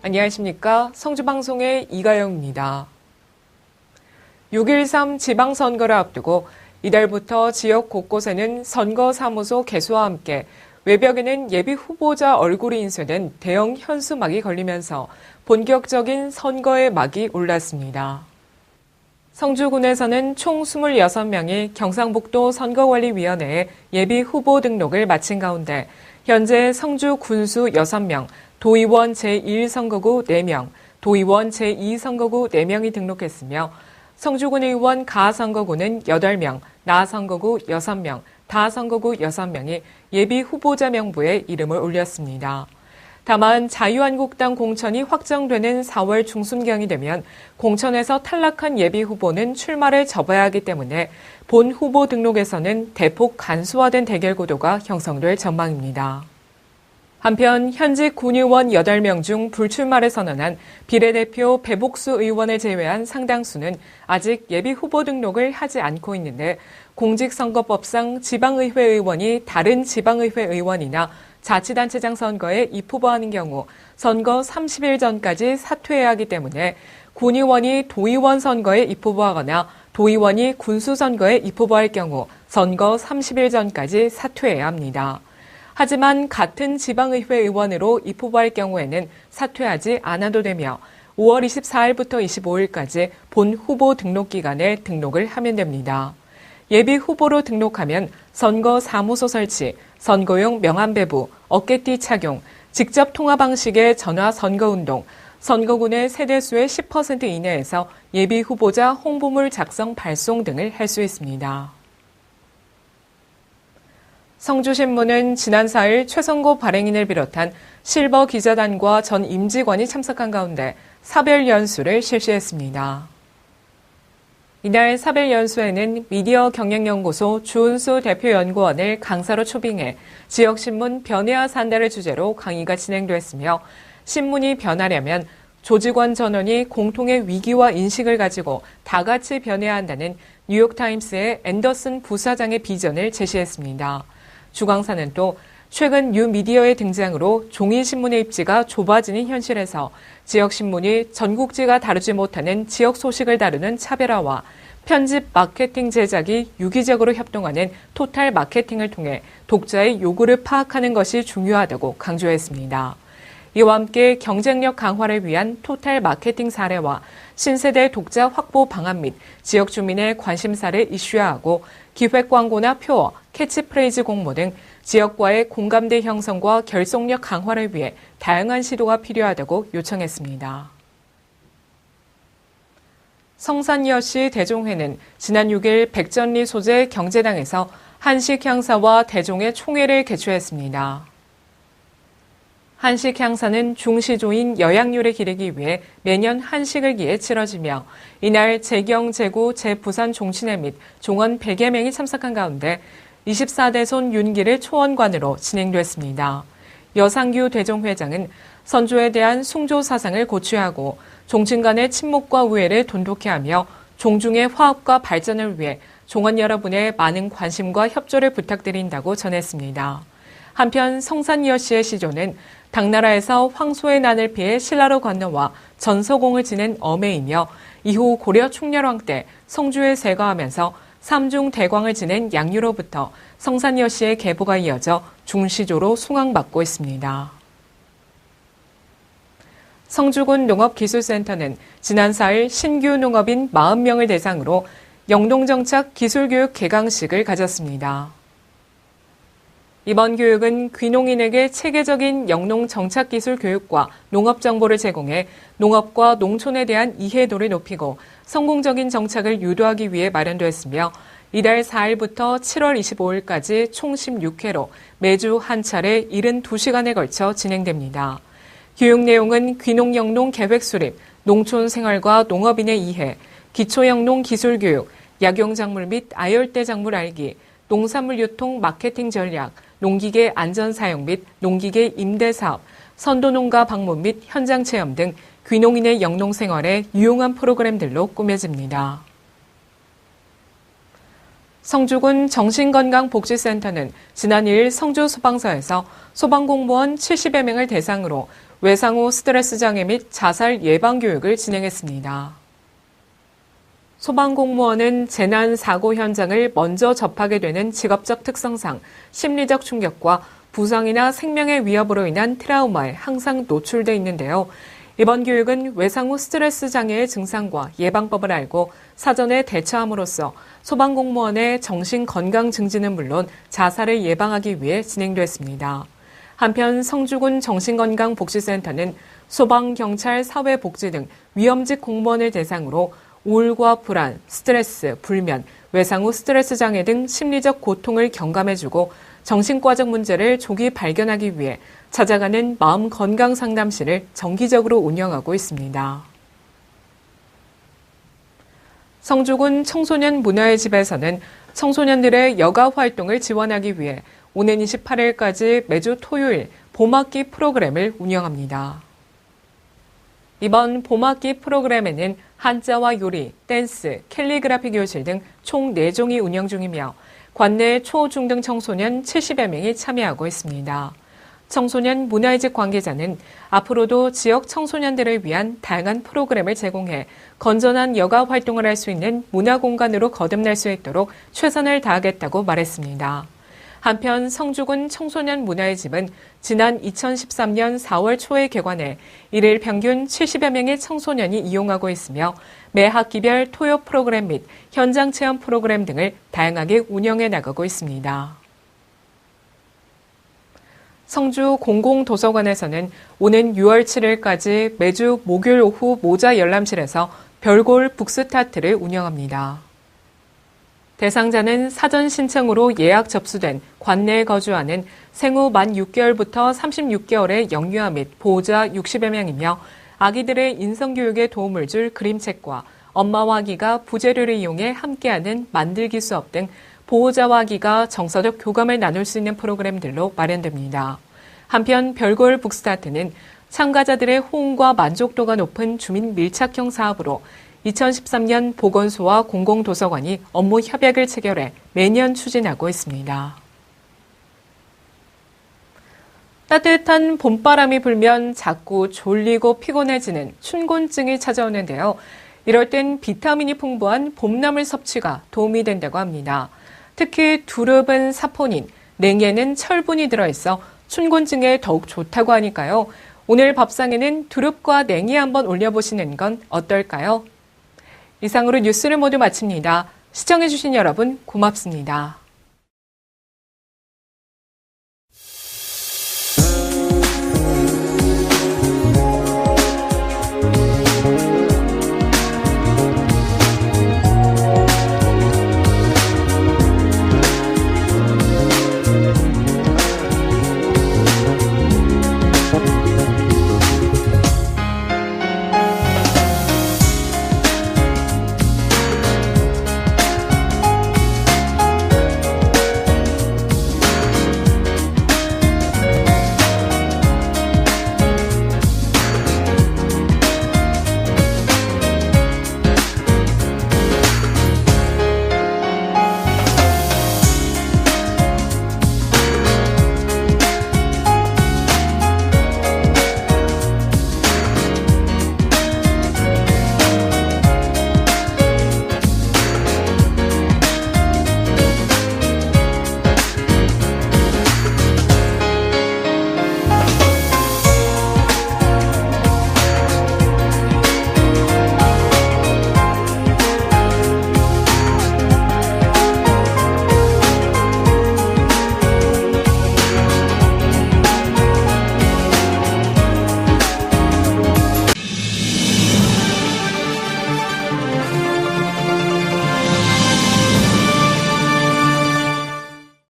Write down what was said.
안녕하십니까. 성주방송의 이가영입니다. 6.13 지방선거를 앞두고 이달부터 지역 곳곳에는 선거사무소 개소와 함께 외벽에는 예비 후보자 얼굴이 인쇄된 대형 현수막이 걸리면서 본격적인 선거의 막이 올랐습니다. 성주군에서는 총 26명이 경상북도 선거관리위원회에 예비 후보 등록을 마친 가운데 현재 성주 군수 6명, 도의원 제1선거구 4명, 도의원 제2선거구 4명이 등록했으며 성주군 의원 가선거구는 8명, 나선거구 6명, 다선거구 6명이 예비 후보자 명부에 이름을 올렸습니다. 다만 자유한국당 공천이 확정되는 4월 중순경이 되면 공천에서 탈락한 예비 후보는 출마를 접어야 하기 때문에 본 후보 등록에서는 대폭 간소화된 대결 구도가 형성될 전망입니다. 한편 현직 군의원 8명 중 불출마를 선언한 비례대표 배복수 의원을 제외한 상당수는 아직 예비 후보 등록을 하지 않고 있는데 공직선거법상 지방의회 의원이 다른 지방의회 의원이나 자치단체장 선거에 입후보하는 경우 선거 30일 전까지 사퇴해야 하기 때문에 군의원이 도의원 선거에 입후보하거나 도의원이 군수 선거에 입후보할 경우 선거 30일 전까지 사퇴해야 합니다. 하지만 같은 지방의회 의원으로 입후보할 경우에는 사퇴하지 않아도 되며 5월 24일부터 25일까지 본 후보 등록 기간에 등록을 하면 됩니다. 예비 후보로 등록하면 선거 사무소 설치, 선거용 명함 배부, 어깨띠 착용, 직접 통화 방식의 전화 선거운동, 선거군의 세대수의 10% 이내에서 예비 후보자 홍보물 작성 발송 등을 할 수 있습니다. 성주신문은 지난 4일 최성고 발행인을 비롯한 실버 기자단과 전 임직원이 참석한 가운데 사별연수를 실시했습니다. 이날 사별연수에는 미디어 경영연구소 주은수 대표연구원을 강사로 초빙해 지역신문 변해야 산다를 주제로 강의가 진행됐으며 신문이 변하려면 조직원 전원이 공통의 위기와 인식을 가지고 다 같이 변해야 한다는 뉴욕타임스의 앤더슨 부사장의 비전을 제시했습니다. 주강사는 또 최근 뉴미디어의 등장으로 종이신문의 입지가 좁아지는 현실에서 지역신문이 전국지가 다루지 못하는 지역 소식을 다루는 차별화와 편집 마케팅 제작이 유기적으로 협동하는 토탈 마케팅을 통해 독자의 요구를 파악하는 것이 중요하다고 강조했습니다. 이와 함께 경쟁력 강화를 위한 토탈 마케팅 사례와 신세대 독자 확보 방안 및 지역 주민의 관심사를 이슈화하고 기획 광고나 표어, 캐치프레이즈 공모 등 지역과의 공감대 형성과 결속력 강화를 위해 다양한 시도가 필요하다고 요청했습니다. 성산여시 대종회는 지난 6일 백전리 소재 경제당에서 한식향사와 대종회 총회를 개최했습니다. 한식향사는 중시조인 여양률을 기리기 위해 매년 한식을 기해 치러지며 이날 재경, 제구, 제부산 종친회 및 종원 100여 명이 참석한 가운데 24대손 윤기를 초원관으로 진행됐습니다. 여상규 대종회장은 선조에 대한 숭조 사상을 고취하고 종친 간의 친목과 우애를 돈독히 하며 종중의 화합과 발전을 위해 종원 여러분의 많은 관심과 협조를 부탁드린다고 전했습니다. 한편 성산여시의 시조는 당나라에서 황소의 난을 피해 신라로 건너와 전서공을 지낸 어매이며 이후 고려 충렬왕 때 성주에 세거하면서 삼중 대광을 지낸 양유로부터 성산여시의 계보가 이어져 중시조로 숭앙받고 있습니다. 성주군 농업기술센터는 지난 4일 신규 농업인 40명을 대상으로 영농정착 기술교육 개강식을 가졌습니다. 이번 교육은 귀농인에게 체계적인 영농정착기술 교육과 농업 정보를 제공해 농업과 농촌에 대한 이해도를 높이고 성공적인 정착을 유도하기 위해 마련됐으며 이달 4일부터 7월 25일까지 총 16회로 매주 한 차례 72시간에 걸쳐 진행됩니다. 교육 내용은 귀농영농 계획 수립, 농촌 생활과 농업인의 이해, 기초영농 기술교육, 약용작물 및 아열대 작물 알기, 농산물 유통 마케팅 전략, 농기계 안전 사용 및 농기계 임대 사업, 선도농가 방문 및 현장 체험 등 귀농인의 영농 생활에 유용한 프로그램들로 꾸며집니다. 성주군 정신건강복지센터는 지난 2일 성주 소방서에서 소방공무원 70여 명을 대상으로 외상후 스트레스 장애 및 자살 예방 교육을 진행했습니다. 소방공무원은 재난 사고 현장을 먼저 접하게 되는 직업적 특성상 심리적 충격과 부상이나 생명의 위협으로 인한 트라우마에 항상 노출돼 있는데요. 이번 교육은 외상후 스트레스 장애의 증상과 예방법을 알고 사전에 대처함으로써 소방공무원의 정신건강 증진은 물론 자살을 예방하기 위해 진행됐습니다. 한편 성주군 정신건강복지센터는 소방, 경찰, 사회복지 등 위험직 공무원을 대상으로 우울과 불안, 스트레스, 불면, 외상후 스트레스 장애 등 심리적 고통을 경감해주고 정신과적 문제를 조기 발견하기 위해 찾아가는 마음건강상담실을 정기적으로 운영하고 있습니다. 성주군 청소년 문화의 집에서는 청소년들의 여가 활동을 지원하기 위해 오는 28일까지 매주 토요일 봄학기 프로그램을 운영합니다. 이번 봄학기 프로그램에는 한자와 요리, 댄스, 캘리그라피 교실 등 총 4종이 운영 중이며 관내 초, 중 등 청소년 70여 명이 참여하고 있습니다. 청소년 문화의식 관계자는 앞으로도 지역 청소년들을 위한 다양한 프로그램을 제공해 건전한 여가 활동을 할 수 있는 문화공간으로 거듭날 수 있도록 최선을 다하겠다고 말했습니다. 한편 성주군 청소년 문화의 집은 지난 2013년 4월 초에 개관해 일일 평균 70여 명의 청소년이 이용하고 있으며 매 학기별 토요 프로그램 및 현장 체험 프로그램 등을 다양하게 운영해 나가고 있습니다. 성주 공공도서관에서는 오는 6월 7일까지 매주 목요일 오후 모자 열람실에서 별골 북스타트를 운영합니다. 대상자는 사전 신청으로 예약 접수된 관내에 거주하는 생후 만 6개월부터 36개월의 영유아 및 보호자 60여 명이며 아기들의 인성교육에 도움을 줄 그림책과 엄마와 아기가 부재료를 이용해 함께하는 만들기 수업 등 보호자와 아기가 정서적 교감을 나눌 수 있는 프로그램들로 마련됩니다. 한편 별골 북스타트는 참가자들의 호응과 만족도가 높은 주민 밀착형 사업으로 2013년 보건소와 공공도서관이 업무 협약을 체결해 매년 추진하고 있습니다. 따뜻한 봄바람이 불면 자꾸 졸리고 피곤해지는 춘곤증이 찾아오는데요. 이럴 땐 비타민이 풍부한 봄나물 섭취가 도움이 된다고 합니다. 특히 두릅은 사포닌, 냉이에는 철분이 들어있어 춘곤증에 더욱 좋다고 하니까요. 오늘 밥상에는 두릅과 냉이 한번 올려보시는 건 어떨까요? 이상으로 뉴스를 모두 마칩니다. 시청해주신 여러분 고맙습니다.